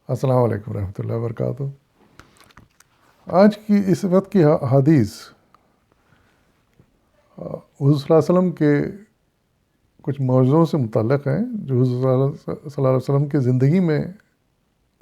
السلام علیکم ورحمۃ اللہ وبرکاتہ۔ آج کی اس وقت کی حدیث حضور صلی اللہ علیہ وسلم کے کچھ موضوعوں سے متعلق ہیں جو حضور صلی اللہ علیہ وسلم کی زندگی میں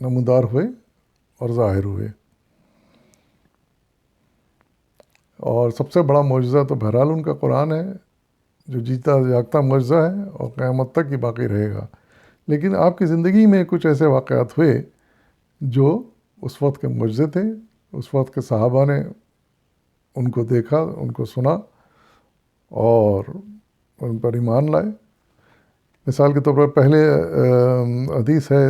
نمودار ہوئے اور ظاہر ہوئے، اور سب سے بڑا معجزہ تو بہرحال ان کا قرآن ہے جو جیتا جاگتا معجزہ ہے اور قیامت تک ہی باقی رہے گا۔ لیکن آپ کی زندگی میں کچھ ایسے واقعات ہوئے جو اس وقت کے معجزے تھے، اس وقت کے صحابہ نے ان کو دیکھا، ان کو سنا اور ان پر ایمان لائے۔ مثال کے طور پر پہلے حدیث ہے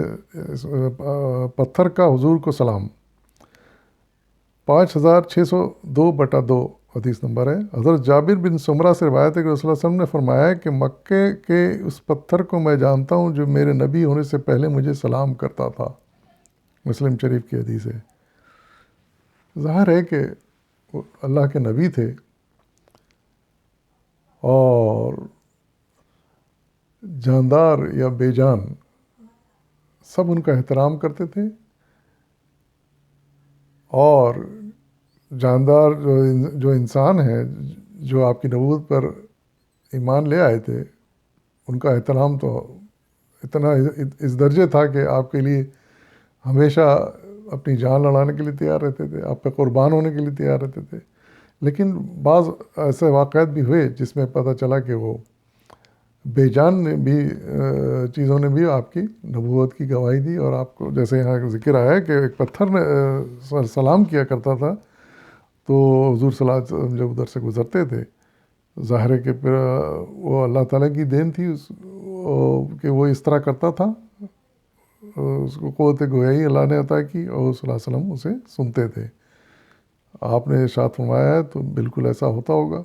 پتھر کا حضور کو سلام، 5602/2 حدیث نمبر ہے۔ حضرت جابر بن سمرہ سے روایت ہے کہ رسول اللہ صلی اللہ علیہ وسلم نے فرمایا کہ مکے کے اس پتھر کو میں جانتا ہوں جو میرے نبی ہونے سے پہلے مجھے سلام کرتا تھا۔ مسلم شریف کی حدیث ہے۔ ظاہر ہے کہ وہ اللہ کے نبی تھے اور جاندار یا بے جان سب ان کا احترام کرتے تھے، اور جاندار جو انسان ہیں جو آپ کی نبوت پر ایمان لے آئے تھے، ان کا احترام تو اتنا اس درجے تھا کہ آپ کے لیے ہمیشہ اپنی جان لڑانے کے لیے تیار رہتے تھے، آپ پہ قربان ہونے کے لیے تیار رہتے تھے۔ لیکن بعض ایسے واقعات بھی ہوئے جس میں پتہ چلا کہ وہ بے جان نے بھی چیزوں نے بھی آپ کی نبوت کی گواہی دی، اور آپ کو جیسے یہاں ذکر آیا ہے کہ ایک پتھر نے سلام کیا کرتا تھا، تو حضور صلی اللہ علیہ وسلم جب ادھر سے گزرتے تھے، ظاہر ہے کہ پھر وہ اللہ تعالیٰ کی دین تھی کہ وہ اس طرح کرتا تھا، اس کو قوت گویائی اللہ نے عطا کی اور صلی اللہ علیہ وسلم اسے سنتے تھے۔ آپ نے ارشاد فرمایا ہے تو بالکل ایسا ہوتا ہوگا،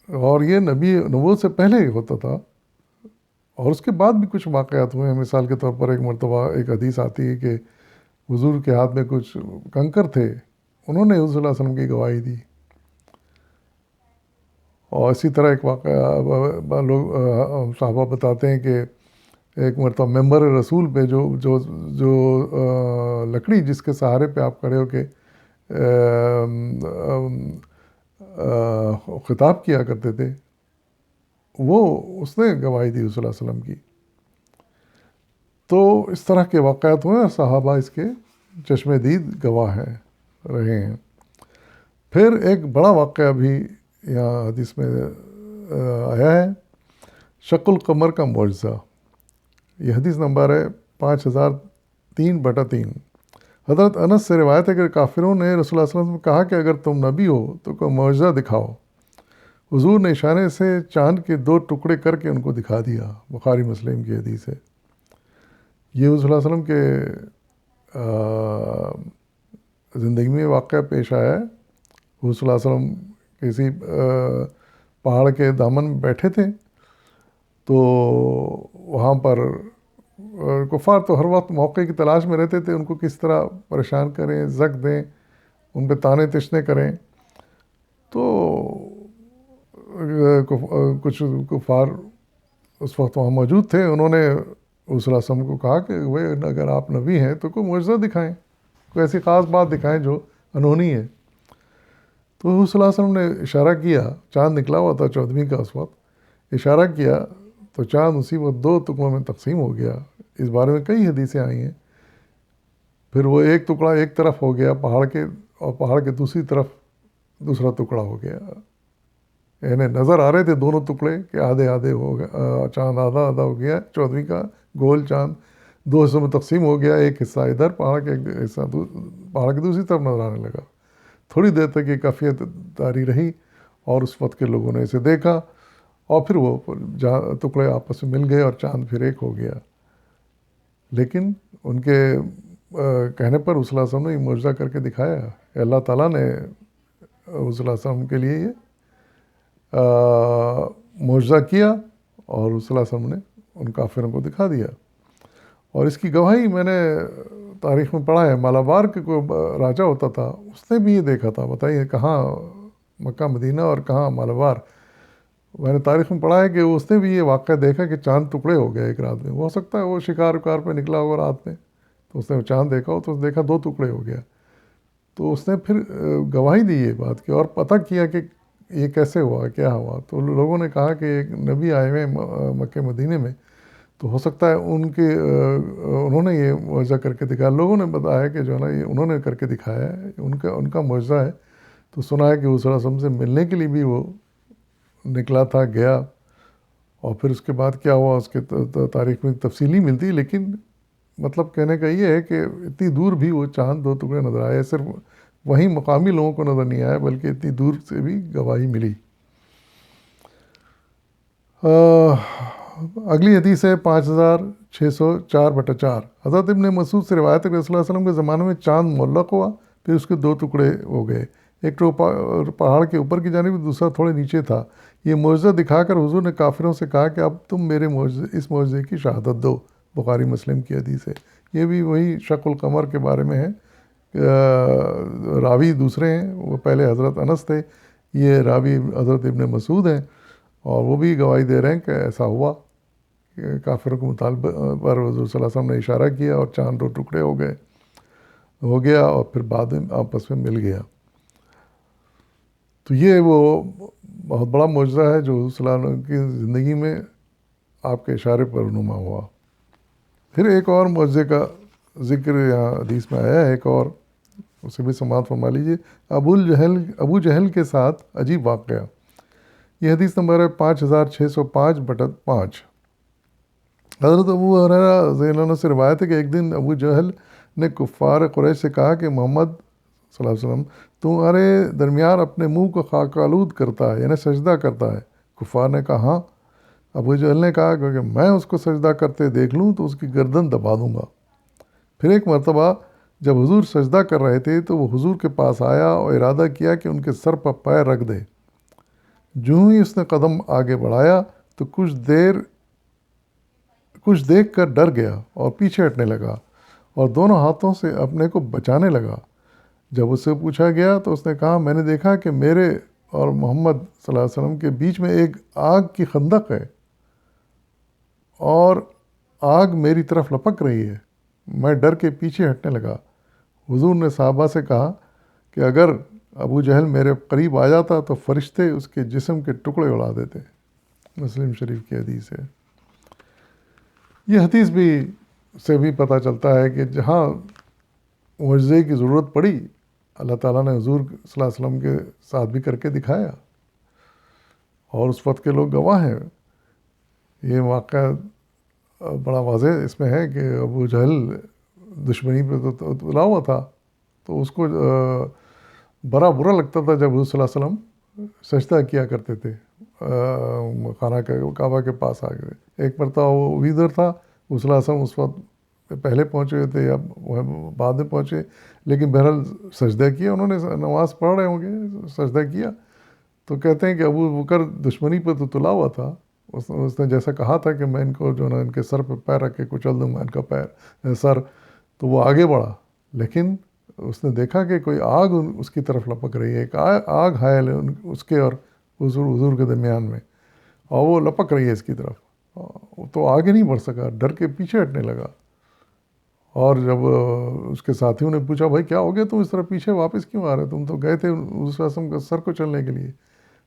اور یہ نبوت سے پہلے ہی ہوتا تھا، اور اس کے بعد بھی کچھ واقعات ہوئے ہیں۔ مثال کے طور پر ایک مرتبہ ایک حدیث آتی ہے کہ حضور کے ہاتھ میں کچھ کنکر تھے، انہوں نے حضور صلی اللہ علیہ وسلم کی گواہی دی۔ اور اسی طرح ایک واقعہ لوگ صحابہ بتاتے ہیں کہ ایک مرتبہ ممبر رسول پہ جو لکڑی جس کے سہارے پہ آپ کھڑے ہو کے خطاب کیا کرتے تھے، وہ اس نے گواہی دی صلی اللہ علیہ وسلم کی۔ تو اس طرح کے واقعات ہوئے اور صحابہ اس کے چشم دید گواہ رہے ہیں۔ پھر ایک بڑا واقعہ بھی یہاں حدیث میں آیا ہے، شق القمر کا معجزہ۔ یہ حدیث نمبر ہے 5003/3۔ حضرت انس سے روایت ہے کہ کافروں نے رسول اللہ صلی اللہ علیہ وسلم سے کہا کہ اگر تم نبی ہو تو کوئی معجزہ دکھاؤ۔ حضور نے اشارے سے چاند کے 2 ٹکڑے کر کے ان کو دکھا دیا۔ بخاری مسلم کی حدیث ہے۔ یہ حضور صلی اللہ علیہ وسلم کے زندگی میں واقعہ پیش آیا ہے۔ حضور صلی اللہ علیہ وسلم کسی پہاڑ کے دامن میں بیٹھے تھے، تو وہاں پر کفار تو ہر وقت موقع کی تلاش میں رہتے تھے، ان کو کس طرح پریشان کریں، زک دیں، ان پہ تانے تشنے کریں۔ تو کچھ کفار اس وقت وہاں موجود تھے، انہوں نے حضور صلی اللہ علیہ وسلم کو کہا کہ وہ اگر آپ نبی ہیں تو کوئی معجزہ دکھائیں، کوئی ایسی خاص بات دکھائیں جو انہونی ہے۔ تو حضور صلی اللہ علیہ وسلم نے اشارہ کیا، چاند نکلا ہوا تھا 14ویں کا اس وقت، اشارہ کیا تو چاند اسی وقت 2 ٹکڑوں میں تقسیم ہو گیا۔ اس بارے میں کئی حدیثیں آئی ہیں۔ پھر وہ ایک ٹکڑا ایک طرف ہو گیا پہاڑ کے، اور پہاڑ کے دوسری طرف دوسرا ٹکڑا ہو گیا، یعنی نظر آ رہے تھے دونوں ٹکڑے کہ آدھے آدھے ہو گیا، چاند آدھا آدھا ہو گیا، 14ویں کا گول چاند 2 حصوں میں تقسیم ہو گیا، ایک حصہ ادھر پہاڑ کے، ایک حصہ پہاڑ کی دوسری طرف نظر آنے لگا۔ تھوڑی دیر تک یہ کیفیت جاری رہی، اور اس وقت کے لوگوں نے اسے دیکھا، اور پھر وہ ٹکڑے آپس میں مل گئے اور چاند پھر ایک ہو گیا۔ لیکن ان کے کہنے پر رسول اللہ صلی اللہ علیہ وسلم نے یہ معجزہ کر کے دکھایا کہ اللہ تعالیٰ نے رسول اللہ صلی اللہ علیہ وسلم کے لیے یہ معجزہ کیا، اور رسول اللہ صلی اللہ علیہ وسلم نے ان کافروں کو دکھا دیا۔ اور اس کی گواہی میں نے تاریخ میں پڑھا ہے، مالابار کے کوئی راجہ ہوتا تھا، اس نے بھی یہ دیکھا تھا۔ بتائیے کہاں مکہ مدینہ اور کہاں مالابار، میں نے تاریخ میں پڑھا ہے کہ اس نے بھی یہ واقعہ دیکھا کہ چاند ٹکڑے ہو گئے ایک رات میں. ہو سکتا ہے وہ شکار وکار پہ نکلا ہوگا رات میں, تو اس نے چاند دیکھا ہو, تو دیکھا 2 ٹکڑے ہو گیا. تو اس نے پھر گواہی دی یہ بات کی اور پتہ کیا کہ یہ کیسے ہوا, کیا ہوا. تو لوگوں نے کہا کہ ایک نبی آئے ہوئے ہیں مکہ مدینے میں, تو ہو سکتا ہے انہوں نے یہ معجزہ کر کے دکھایا. لوگوں نے بتایا کہ جو ہے نا یہ انہوں نے کر کے دکھایا ہے, ان کا معجزہ ہے. تو سنا ہے کہ وہ صلی اللہ علیہ وسلم سے ملنے کے لیے بھی وہ نکلا تھا, گیا. اور پھر اس کے بعد کیا ہوا اس کے تاریخ میں تفصیلی ملتی, لیکن مطلب کہنے کا یہ ہے کہ اتنی دور بھی وہ چاند 2 ٹکڑے نظر آئے. صرف وہیں مقامی لوگوں کو نظر نہیں آیا, بلکہ اتنی دور سے بھی گواہی ملی. اگلی حدیث ہے 5604/4. حضرت ابن مسعود سے روایت ہے کہ رسول اللہ علیہ وسلم کے زمانے میں چاند معلق ہوا, پھر اس کے 2 ٹکڑے ہو گئے, ایک تو پہاڑ کے اوپر کی جانب, دوسرا تھوڑے نیچے تھا. یہ معجزہ دکھا کر حضور نے کافروں سے کہا کہ اب تم میرے اس معجزے کی شہادت دو. بخاری مسلم کی حدیث ہے. یہ بھی وہی شق القمر کے بارے میں ہے. راوی دوسرے ہیں, وہ پہلے حضرت انس تھے, یہ راوی حضرت ابن مسعود ہیں, اور وہ بھی گواہی دے رہے ہیں کہ ایسا ہوا کہ کافروں کے مطالبہ پر حضور صلی اللہ علیہ وسلم نے اشارہ کیا اور چاند 2 ٹکڑے ہو گیا اور پھر بعد میں آپس میں مل گیا. تو یہ وہ بہت بڑا معجزہ ہے جو حضور صلی اللہ علیہ وسلم کی زندگی میں آپ کے اشارے پر رونما ہوا. پھر ایک اور معجزے کا ذکر یہاں حدیث میں آیا ہے, ایک اور, اسے بھی سماعت فرما لیجیے. ابو جہل کے ساتھ عجیب واقعہ. یہ حدیث نمبر ہے 5605/5. حضرت ابو ہریرہ رضی اللہ عنہ سے روایت ہے کہ ایک دن ابو جہل نے کفار قریش سے کہا کہ محمد صلی اللہ علیہ وسلم تمہارے درمیان اپنے منہ کو خاک آلود کرتا ہے, یعنی سجدہ کرتا ہے. کفار نے کہا ہاں. ابو جہل نے کہا کہ میں اس کو سجدہ کرتے دیکھ لوں تو اس کی گردن دبا دوں گا. پھر ایک مرتبہ جب حضور سجدہ کر رہے تھے تو وہ حضور کے پاس آیا اور ارادہ کیا کہ ان کے سر پر پیر رکھ دے. جو ہی اس نے قدم آگے بڑھایا تو کچھ دیکھ کر ڈر گیا اور پیچھے ہٹنے لگا اور دونوں ہاتھوں سے اپنے کو بچانے لگا. جب اس سے پوچھا گیا تو اس نے کہا میں نے دیکھا کہ میرے اور محمد صلی اللہ علیہ وسلم کے بیچ میں ایک آگ کی خندق ہے اور آگ میری طرف لپک رہی ہے. میں ڈر کے پیچھے ہٹنے لگا. حضور نے صحابہ سے کہا کہ اگر ابو جہل میرے قریب آ جاتا تو فرشتے اس کے جسم کے ٹکڑے اڑا دیتے. مسلم شریف کی حدیث ہے. یہ حدیث سے بھی پتہ چلتا ہے کہ جہاں معجزے کی ضرورت پڑی اللہ تعالیٰ نے حضور صلی اللہ علیہ وسلم کے ساتھ بھی کر کے دکھایا, اور اس وقت کے لوگ گواہ ہیں. یہ واقعہ بڑا واضح اس میں ہے کہ ابو جہل دشمنی پہ تو تلا ہوا تھا, تو اس کو برا لگتا تھا جب حضور صلی اللہ علیہ وسلم سجدہ کیا کرتے تھے خانہ کعبہ کے پاس آ گئے. ایک مرتبہ وہ ادھر تھا, حضور صلی اللہ علیہ وسلم اس وقت پہلے پہنچے ہوئے تھے یا بعد میں پہنچے, لیکن بہرحال سجدہ کیا انہوں نے, نماز پڑھ رہے ہوں گے, سجدہ کیا. تو کہتے ہیں کہ ابو بکر دشمنی پہ تو تلا ہوا تھا, اس نے جیسا کہا تھا کہ میں ان کو جو نا ان کے سر پہ پیر رکھ کے کچل دوں گا ان کا سر, تو وہ آگے بڑھا, لیکن اس نے دیکھا کہ کوئی آگ اس کی طرف لپک رہی ہے, ایک آگ حائل ہے اس کے اور حضور کے درمیان میں, اور وہ لپک رہی ہے اس کی طرف. تو آگے نہیں بڑھ سکا, ڈر کے پیچھے ہٹنے لگا. اور جب اس کے ساتھیوں نے پوچھا بھائی کیا ہو گیا, تم اس طرح پیچھے واپس کیوں آ رہے, تم تو گئے تھے اس رسم کا سر کو چلنے کے لیے.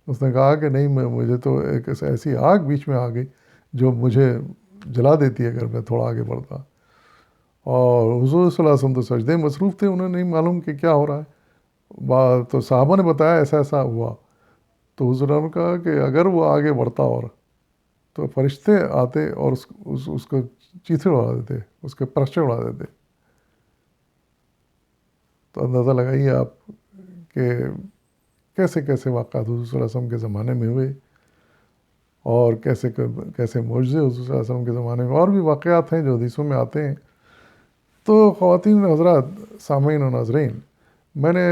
اس نے کہا کہ نہیں, مجھے تو ایک ایسی آگ بیچ میں آ گئی جو مجھے جلا دیتی ہے اگر میں تھوڑا آگے بڑھتا. اور حضور صلی اللہ علیہ وسلم تو سجدے مصروف تھے, انہیں نہیں معلوم کہ کیا ہو رہا ہے. تو صحابہ نے بتایا ایسا ہوا. تو حضور نے کہا کہ اگر وہ آگے بڑھتا اور تو فرشتے آتے اور اس کو چیتھڑ اڑا دیتے, اس کے پرچے اڑا دیتے. تو اندازہ لگائیے آپ کہ کیسے واقعات حضور صلی اللہ علیہ وسلم کے زمانے میں ہوئے, اور کیسے معجزے حضور صلی اللہ علیہ وسلم کے زمانے میں, اور بھی واقعات ہیں جو حدیثوں میں آتے ہیں. تو خواتین حضرات, سامعین و ناظرین, میں نے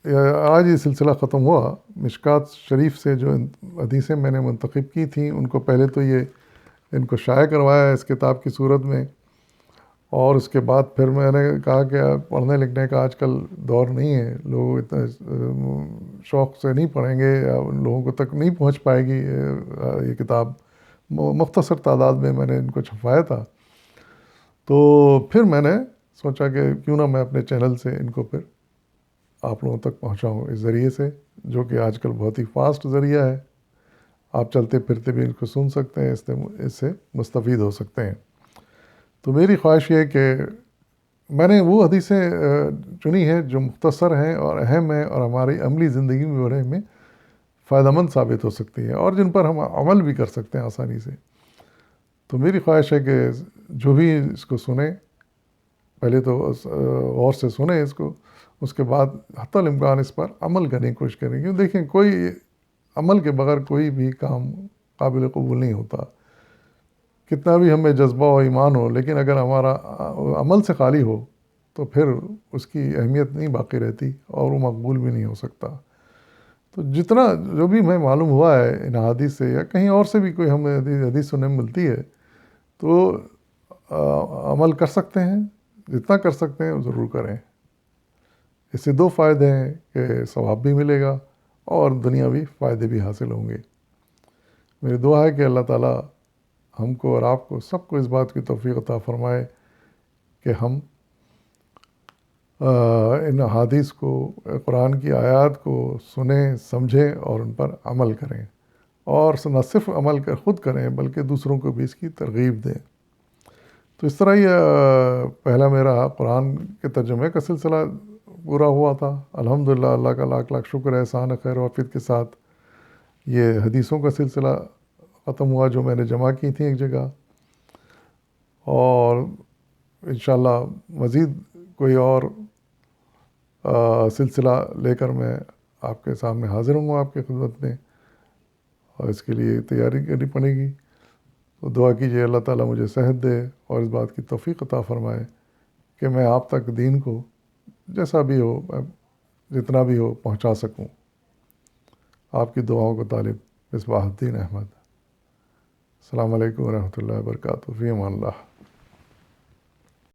آج یہ سلسلہ ختم ہوا. مشکات شریف سے جو حدیثیں میں نے منتخب کی تھیں ان کو پہلے تو ان کو شائع کروایا اس کتاب کی صورت میں, اور اس کے بعد پھر میں نے کہا کہ پڑھنے لکھنے کا آج کل دور نہیں ہے، لوگ اتنے شوق سے نہیں پڑھیں گے، یا ان لوگوں کو تک نہیں پہنچ پائے گی یہ کتاب۔ مختصر تعداد میں نے ان کو چھپوایا تھا، تو پھر میں نے سوچا کہ کیوں نہ میں اپنے چینل سے ان کو پھر آپ لوگوں تک پہنچاؤں اس ذریعے سے، جو کہ آج کل بہت ہی فاسٹ ذریعہ ہے، آپ چلتے پھرتے بھی ان کو سن سکتے ہیں، اس سے مستفید ہو سکتے ہیں۔ تو میری خواہش یہ ہے کہ میں نے وہ حدیثیں چنی ہیں جو مختصر ہیں اور اہم ہیں اور ہماری عملی زندگی میں بڑے میں فائدہ مند ثابت ہو سکتی ہیں، اور جن پر ہم عمل بھی کر سکتے ہیں آسانی سے۔ تو میری خواہش ہے کہ جو بھی اس کو سنیں، پہلے تو غور سے سنیں اس کو، اس کے بعد حتی الامکان اس پر عمل کرنے کی کوشش کریں، کیوں دیکھیں کوئی عمل کے بغیر کوئی بھی کام قابل قبول نہیں ہوتا، کتنا بھی ہمیں جذبہ و ایمان ہو، لیکن اگر ہمارا عمل سے خالی ہو تو پھر اس کی اہمیت نہیں باقی رہتی اور وہ مقبول بھی نہیں ہو سکتا۔ تو جتنا جو بھی ہمیں معلوم ہوا ہے ان حدیث سے، یا کہیں اور سے بھی کوئی ہمیں حدیث سننے میں ملتی ہے، تو عمل کر سکتے ہیں، جتنا کر سکتے ہیں وہ ضرور کریں۔ اس سے دو فائدے ہیں کہ ثواب بھی ملے گا اور دنیاوی فائدے بھی حاصل ہوں گے۔ میری دعا ہے کہ اللہ تعالیٰ ہم کو اور آپ کو سب کو اس بات کی توفیق عطا فرمائے کہ ہم ان احادیث کو، قرآن کی آیات کو سنیں، سمجھیں اور ان پر عمل کریں، اور نہ صرف عمل خود کریں بلکہ دوسروں کو بھی اس کی ترغیب دیں۔ تو اس طرح یہ پہلا میرا قرآن کے ترجمے کا سلسلہ پورا ہوا تھا۔ الحمدللہ، اللہ کا لاکھ لاکھ شکر ہے، احسان خیر و عافیت کے ساتھ یہ حدیثوں کا سلسلہ ختم ہوا جو میں نے جمع کی تھیں ایک جگہ، اور انشاءاللہ مزید کوئی اور سلسلہ لے کر میں آپ کے سامنے حاضر ہوں گا، آپ کی خدمت میں، اور اس کے لیے تیاری کرنی پڑے گی۔ تو دعا کیجیے اللہ تعالیٰ مجھے صحت دے اور اس بات کی توفیق عطا فرمائے کہ میں آپ تک دین کو جیسا بھی ہو، جتنا بھی ہو، پہنچا سکوں۔ آپ کی دعاؤں کا طالب مصباح الدین احمد۔ السلام علیکم ورحمۃ اللہ وبرکاتہ، فی امان اللہ۔